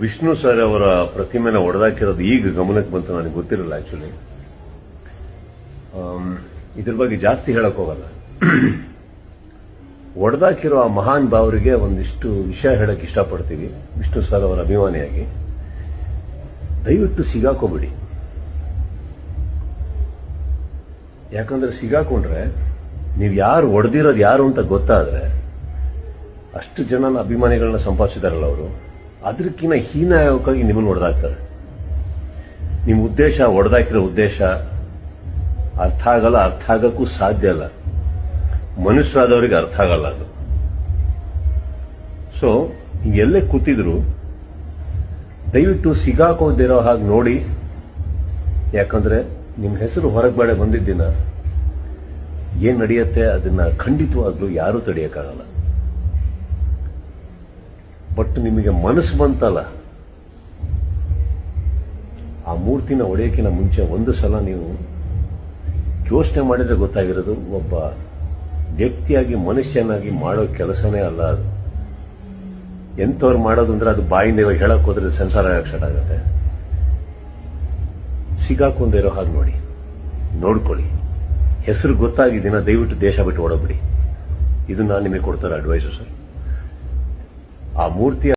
Vishnu sir ಅವರ ಪ್ರತಿಮೆನ ಒಡೆದಾಕಿರೋದು ಈಗ ಗಮನಕ್ಕೆ ಬಂತು, ನನಗೆ ಗೊತ್ತಿರಲಿಲ್ಲ ಆಕ್ಚುಲಿ. ಇದ್ರ ಬಗ್ಗೆ ಜಾಸ್ತಿ ಹೇಳಕ್ ಹೋಗಲ್ಲ. ಒಡೆದಾಕಿರೋ ಆ ಮಹಾನ್ ಭಾವರಿಗೆ ಒಂದಿಷ್ಟು ವಿಷಯ ಹೇಳಕ್ ಇಷ್ಟಪಡ್ತೀವಿ. ವಿಷ್ಣು ಸರ್ ಅವರ ಅಭಿಮಾನಿಯಾಗಿ ದಯವಿಟ್ಟು ಸಿಗಾಕೋಬಿಡಿ. ಯಾಕಂದ್ರೆ ಸಿಗಾಕೊಂಡ್ರೆ ನೀವು ಯಾರು ಒಡೆದಿರೋದು ಯಾರು ಅಂತ ಗೊತ್ತಾದ್ರೆ, ಅಷ್ಟು ಜನ ಅಭಿಮಾನಿಗಳನ್ನ ಸಂಪಾದಿಸಿದಾರಲ್ಲ ಅವರು, ಅದಕ್ಕಿಂತ ಹೀನಾಯಕವಾಗಿ ನಿಮ್ಮನ್ನು ಹೊಡೆದಾಕ್ತಾರೆ. ನಿಮ್ಮ ಉದ್ದೇಶ, ಹೊಡೆದಾಕಿರೋ ಉದ್ದೇಶ ಅರ್ಥ ಆಗಲ್ಲ, ಅರ್ಥ ಆಗಕ್ಕೂ ಸಾಧ್ಯ ಇಲ್ಲ. ಮನುಷ್ಯರಾದವರಿಗೆ ಅರ್ಥ ಆಗಲ್ಲ ಅದು. ಸೊ ಎಲ್ಲೇ ಕೂತಿದ್ರು ದಯವಿಟ್ಟು ಸಿಗಾಕೋದಿರೋ ಹಾಗೆ ನೋಡಿ. ಯಾಕಂದ್ರೆ ನಿಮ್ಮ ಹೆಸರು ಹೊರಗಡೆ ಬಂದಿದ್ದಿನ ಏನ್ ನಡೆಯುತ್ತೆ ಅದನ್ನ ಖಂಡಿತವಾಗ್ಲೂ ಯಾರೂ ತಡೆಯಕ್ಕಾಗಲ್ಲ. ಬಟ್ ನಿಮಗೆ ಮನಸ್ಸು ಬಂತಲ್ಲ, ಆ ಮೂರ್ತಿನ ಒಡೆಯಕ್ಕಿಂತ ಮುಂಚೆ ಒಂದು ಸಲ ನೀವು ಯೋಚನೆ ಮಾಡಿದ್ರೆ ಗೊತ್ತಾಗಿರೋದು, ಒಬ್ಬ ವ್ಯಕ್ತಿಯಾಗಿ ಮನುಷ್ಯನಾಗಿ ಮಾಡೋ ಕೆಲಸನೇ ಅಲ್ಲ ಅದು. ಎಂಥವ್ರು ಮಾಡೋದು ಅಂದ್ರೆ ಅದು ಬಾಯಿಂದ ಇವಾಗ ಹೇಳಕ್ ಹೋದ್ರೆ ಸೆನ್ಸಾರ್ ಆಗಕ್ಕೆ ಸ್ಟಾರ್ಟ್ ಆಗುತ್ತೆ. ಸಿಗಾಕೊಂಡಿರೋ ಹಾಗೆ ನೋಡಿ, ನೋಡ್ಕೊಳ್ಳಿ. ಹೆಸರು ಗೊತ್ತಾಗಿದ್ದೀನ ದಯವಿಟ್ಟು ದೇಶ ಬಿಟ್ಟು ಓಡೋಬಿಡಿ. ಇದು ನಾನು ನಿಮಗೆ ಕೊಡ್ತಾರೆ ಅಡ್ವೈಸು ಸರ್. ಆ ಮೂರ್ತಿಯ